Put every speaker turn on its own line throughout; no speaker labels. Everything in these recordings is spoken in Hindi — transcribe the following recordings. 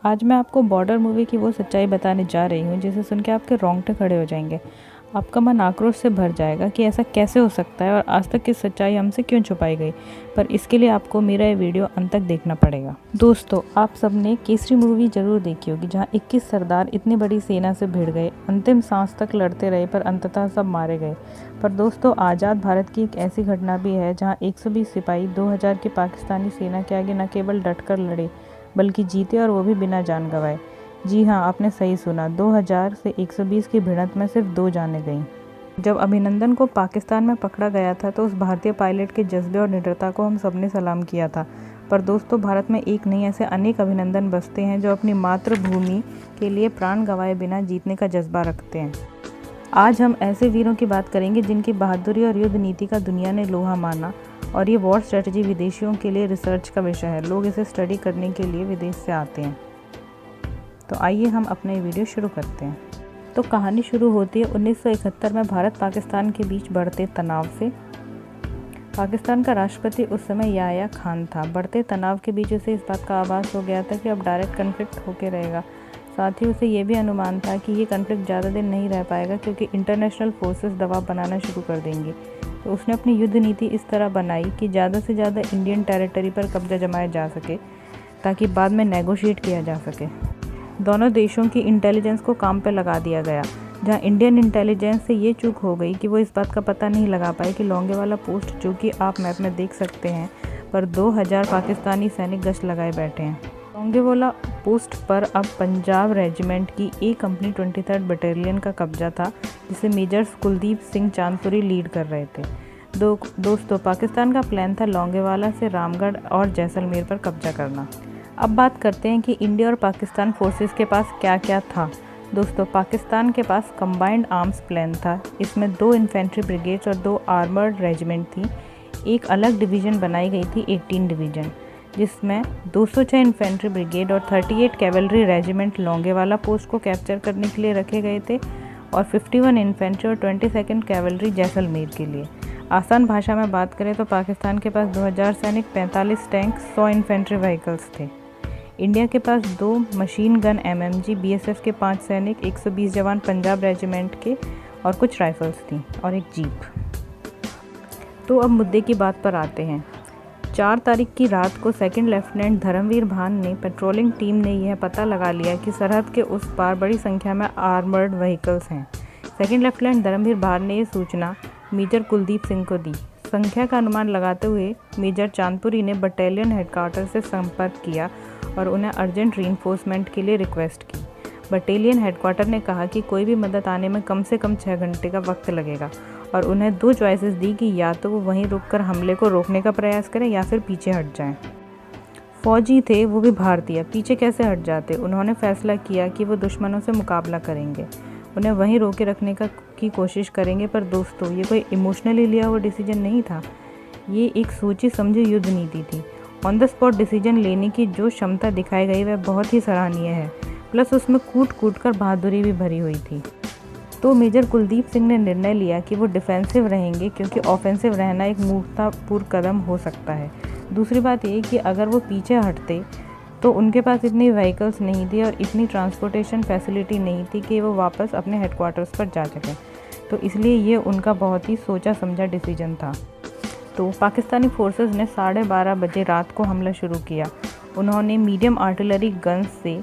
आज मैं आपको बॉर्डर मूवी की वो सच्चाई बताने जा रही हूँ जिसे सुन के आपके रोंगटे खड़े हो जाएंगे। आपका मन आक्रोश से भर जाएगा कि ऐसा कैसे हो सकता है और आज तक की सच्चाई हमसे क्यों छुपाई गई। पर इसके लिए आपको मेरा ये वीडियो अंत तक देखना पड़ेगा। दोस्तों, आप सबने केसरी मूवी जरूर देखी होगी, जहाँ 21 सरदार इतनी बड़ी सेना से भिड़ गए, अंतिम सांस तक लड़ते रहे पर अंततः सब मारे गए। पर दोस्तों, आज़ाद भारत की एक ऐसी घटना भी है जहाँ 120 सिपाही 2000 की पाकिस्तानी सेना के आगे न केवल डटकर लड़े बल्कि जीते, और वो भी बिना जान गंवाए। जी हाँ, आपने सही सुना, 2000 से 120 की भिड़ंत में सिर्फ 2 जानें गईं। जब अभिनंदन को पाकिस्तान में पकड़ा गया था तो उस भारतीय पायलट के जज्बे और निडरता को हम सबने सलाम किया था। पर दोस्तों, भारत में एक नहीं, ऐसे अनेक अभिनंदन बसते हैं जो अपनी मातृभूमि के लिए प्राण गंवाए बिना जीतने का जज्बा रखते हैं। आज हम ऐसे वीरों की बात करेंगे जिनकी बहादुरी और युद्ध नीति का दुनिया ने लोहा माना, और ये वॉर स्ट्रेटजी विदेशियों के लिए रिसर्च का विषय है। लोग इसे स्टडी करने के लिए विदेश से आते हैं। तो आइए हम अपना ये वीडियो शुरू करते हैं। तो कहानी शुरू होती है 1971 में भारत पाकिस्तान के बीच बढ़ते तनाव से। पाकिस्तान का राष्ट्रपति उस समय याह्या खान था। बढ़ते तनाव के बीच उसे इस बात का आभास हो गया था कि अब डायरेक्ट कन्फ्लिक्ट होकर रहेगा। साथ ही उसे ये भी अनुमान था कि ये कन्फ्लिक्ट ज़्यादा दिन नहीं रह पाएगा, क्योंकि इंटरनेशनल फोर्सेस दबाव बनाना शुरू कर देंगी। तो उसने अपनी युद्ध नीति इस तरह बनाई कि ज़्यादा से ज़्यादा इंडियन टेरिटरी पर कब्जा जमाया जा सके, ताकि बाद में नेगोशिएट किया जा सके। दोनों देशों की इंटेलिजेंस को काम पे लगा दिया गया, जहां इंडियन इंटेलिजेंस से ये चूक हो गई कि वो इस बात का पता नहीं लगा पाए कि लोंगेवाला पोस्ट, जो कि आप मैप में देख सकते हैं, पर 2000 पाकिस्तानी सैनिक गश्त लगाए बैठे हैं। लोंगेवाला पोस्ट पर अब पंजाब रेजिमेंट की ए कंपनी 23rd बटालियन का कब्जा था, जिसे मेजर कुलदीप सिंह चांदपुरी लीड कर रहे थे। दोस्तों, पाकिस्तान का प्लान था लोंगेवाला से रामगढ़ और जैसलमेर पर कब्जा करना। अब बात करते हैं कि इंडिया और पाकिस्तान फोर्सेस के पास क्या क्या था। दोस्तों, पाकिस्तान के पास कंबाइंड आर्म्स प्लान था। इसमें 2 इन्फेंट्री ब्रिगेड्स और 2 आर्मर्ड रेजिमेंट थी। एक अलग डिवीज़न बनाई गई थी, 18 डिवीज़न, जिसमें 206 इन्फेंट्री ब्रिगेड और 38 कैवलरी रेजिमेंट लोंगेवाला पोस्ट को कैप्चर करने के लिए रखे गए थे, और 51 इन्फेंट्री और 22nd कैवलरी जैसलमेर के लिए। आसान भाषा में बात करें तो पाकिस्तान के पास 2000 सैनिक, 45 टैंक, 100 इन्फेंट्री व्हीकल्स थे। इंडिया के पास 2 मशीन गन MMG, BSF के 5 सैनिक, 120 जवान पंजाब रेजिमेंट के, और कुछ राइफल्स थी, और एक जीप। तो अब मुद्दे की बात पर आते हैं। 4 तारीख की रात को सेकंड लेफ्टिनेंट धर्मवीर भान ने पेट्रोलिंग टीम ने यह पता लगा लिया कि सरहद के उस पार बड़ी संख्या में आर्मर्ड व्हीकल्स हैं। सेकंड लेफ्टिनेंट धर्मवीर भान ने यह सूचना मेजर कुलदीप सिंह को दी। संख्या का अनुमान लगाते हुए मेजर चांदपुरी ने बटालियन हेडक्वार्टर से संपर्क किया और उन्हें अर्जेंट रीइंफोर्समेंट के लिए रिक्वेस्ट की। बटालियन हेडक्वार्टर ने कहा कि कोई भी मदद आने में कम से कम 6 घंटे का वक्त लगेगा, और उन्हें 2 चॉइसेस दी कि या तो वो वहीं रुककर हमले को रोकने का प्रयास करें या फिर पीछे हट जाएं। फौजी थे, वो भी भारतीय, पीछे कैसे हट जाते। उन्होंने फैसला किया कि वो दुश्मनों से मुकाबला करेंगे, उन्हें वहीं रोके रखने की कोशिश करेंगे। पर दोस्तों, ये कोई इमोशनली लिया हुआ डिसीजन नहीं था, ये एक सोची समझी युद्ध नीति थी। ऑन द स्पॉट डिसीजन लेने की जो क्षमता दिखाई गई वह बहुत ही सराहनीय है, प्लस उसमें कूट कर बहादुरी भी भरी हुई थी। तो मेजर कुलदीप सिंह ने निर्णय लिया कि वो डिफेंसिव रहेंगे, क्योंकि ऑफेंसिव रहना एक मूर्खतापूर्ण कदम हो सकता है। दूसरी बात ये कि अगर वो पीछे हटते तो उनके पास इतनी व्हीकल्स नहीं थी और इतनी ट्रांसपोर्टेशन फैसिलिटी नहीं थी कि वो वापस अपने हेडक्वार्टर्स पर जा सकें। तो इसलिए ये उनका बहुत ही सोचा समझा डिसीजन था। तो पाकिस्तानी फोर्सेस ने 12:30 बजे रात को हमला शुरू किया। उन्होंने मीडियम आर्टिलरी गन्स से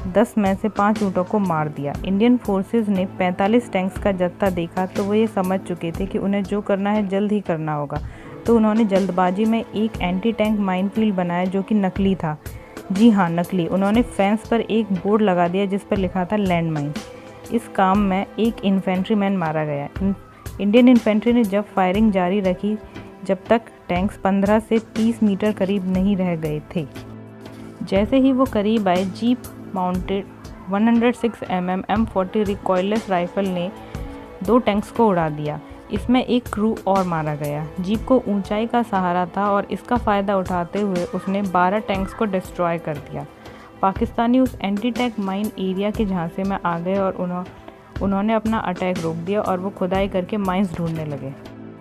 10 में से 5 ऊँटों को मार दिया। इंडियन फोर्सेस ने 45 टैंक्स का जत्था देखा तो वो ये समझ चुके थे कि उन्हें जो करना है जल्द ही करना होगा। तो उन्होंने जल्दबाजी में एक एंटी टैंक माइनफील्ड बनाया, जो कि नकली था। जी हाँ, नकली। उन्होंने फेंस पर एक बोर्ड लगा दिया जिस पर लिखा था लैंड माइन। इस काम में एक इन्फेंट्री मैन मारा गया। इंडियन इन्फेंट्री ने जब फायरिंग जारी रखी, जब तक टैंक्स 15 से 30 मीटर करीब नहीं रह गए थे। जैसे ही वो करीब आए, jeep mounted 106 mm M40 recoilless rifle ने 2 टैंक्स को उड़ा दिया। इसमें एक क्रू और मारा गया। जीप को ऊंचाई का सहारा था और इसका फ़ायदा उठाते हुए उसने 12 टैंक्स को डिस्ट्रॉय कर दिया। पाकिस्तानी उस एंटी टैंक माइन एरिया के झांसे में आ गए और उन्होंने अपना अटैक रोक दिया और वो खुदाई करके माइंस ढूंढने लगे।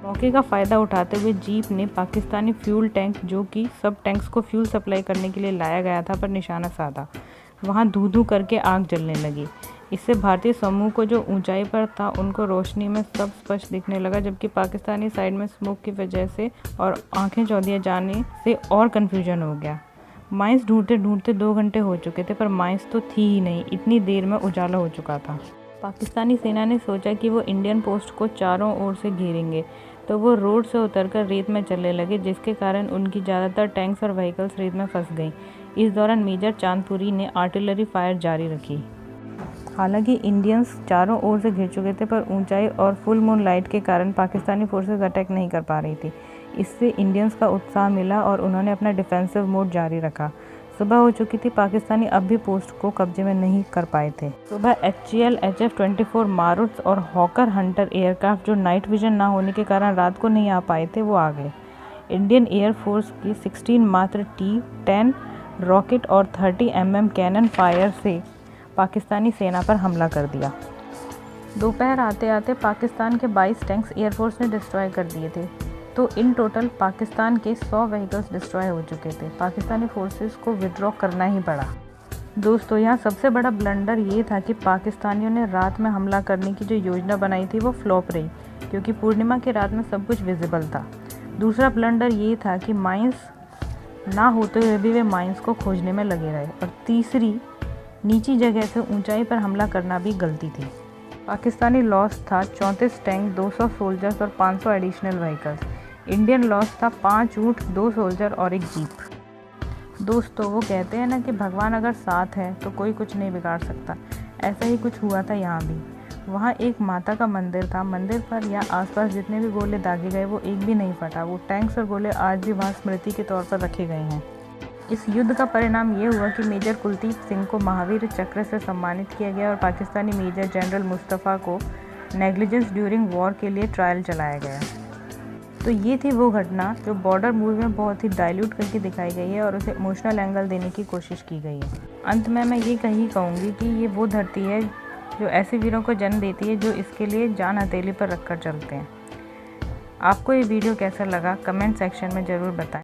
मौके का फ़ायदा उठाते हुए जीप ने पाकिस्तानी फ्यूल टैंक, जो कि सब टैंक्स को फ्यूल सप्लाई करने के लिए लाया गया था, पर निशाना साधा। वहाँ धू धू करके आग जलने लगी। इससे भारतीय समूह को जो ऊंचाई पर था उनको रोशनी में सब स्पष्ट दिखने लगा, जबकि पाकिस्तानी साइड में स्मोक की वजह से और आंखें चौंधिया जाने से और कन्फ्यूजन हो गया। माइंस ढूंढते ढूंढते 2 घंटे हो चुके थे, पर माइंस तो थी ही नहीं, इतनी देर में उजाला हो चुका था। पाकिस्तानी सेना ने सोचा कि वो इंडियन पोस्ट को चारों ओर से घेरेंगे, तो वो रोड से उतरकर रेत में चलने लगे, जिसके कारण उनकी ज़्यादातर टैंक्स और व्हीकल्स रेत में फंस गईं। इस दौरान मेजर चांदपुरी ने आर्टिलरी फायर जारी रखी। हालांकि इंडियंस चारों ओर से घिर चुके थे, पर ऊंचाई और फुल मून लाइट के कारण पाकिस्तानी फोर्सेस अटैक नहीं कर पा रही थी। इससे इंडियंस का उत्साह मिला और उन्होंने अपना डिफेंसिव मोड जारी रखा। सुबह हो चुकी थी, पाकिस्तानी अब भी पोस्ट को कब्जे में नहीं कर पाए थे। सुबह HCL HF-24 मारुत्स और हॉकर हंटर एयरक्राफ्ट, जो नाइट विजन ना होने के कारण रात को नहीं आ पाए थे, वो आ गए। इंडियन एयरफोर्स की 16 मात्र T-10 रॉकेट और 30 mm कैनन फायर से पाकिस्तानी सेना पर हमला कर दिया। दोपहर आते आते पाकिस्तान के 22 टैंक्स एयरफोर्स ने डिस्ट्रॉय कर दिए थे, तो इन टोटल पाकिस्तान के 100 व्हीकल्स डिस्ट्रॉय हो चुके थे। पाकिस्तानी फोर्सेस को विड्रॉ करना ही पड़ा। दोस्तों, यहाँ सबसे बड़ा ब्लंडर ये था कि पाकिस्तानियों ने रात में हमला करने की जो योजना बनाई थी वो फ्लॉप रही, क्योंकि पूर्णिमा की रात में सब कुछ विजिबल था। दूसरा ब्लंडर ये था कि माइंस ना होते हुए भी वे माइंस को खोजने में लगे रहे। और तीसरी, नीची जगह से ऊंचाई पर हमला करना भी गलती थी। पाकिस्तानी लॉस था 34 टैंक, 200 सोल्जर्स और 500 एडिशनल व्हीकल्स। इंडियन लॉस था 5 ऊँट, 2 सोल्जर और एक जीप। दोस्तों, वो कहते हैं ना कि भगवान अगर साथ है तो कोई कुछ नहीं बिगाड़ सकता। ऐसा ही कुछ हुआ था यहाँ भी। वहाँ एक माता का मंदिर था। मंदिर पर या आसपास जितने भी गोले दागे गए वो एक भी नहीं फटा। वो टैंक्स और गोले आज भी वहाँ स्मृति के तौर पर रखे गए हैं। इस युद्ध का परिणाम ये हुआ कि मेजर कुलदीप सिंह को महावीर चक्र से सम्मानित किया गया और पाकिस्तानी मेजर जनरल मुस्तफ़ा को नेग्लिजेंस ड्यूरिंग वॉर के लिए ट्रायल चलाया गया। तो ये थी वो घटना जो बॉर्डर मूवी में बहुत ही डाइल्यूट करके दिखाई गई है और उसे इमोशनल एंगल देने की कोशिश की गई है। अंत में मैं ये कहूँगी कि ये वो धरती है जो ऐसे वीरों को जन्म देती है जो इसके लिए जान हथेली पर रख कर चलते हैं। आपको ये वीडियो कैसा लगा कमेंट सेक्शन में ज़रूर बताएं।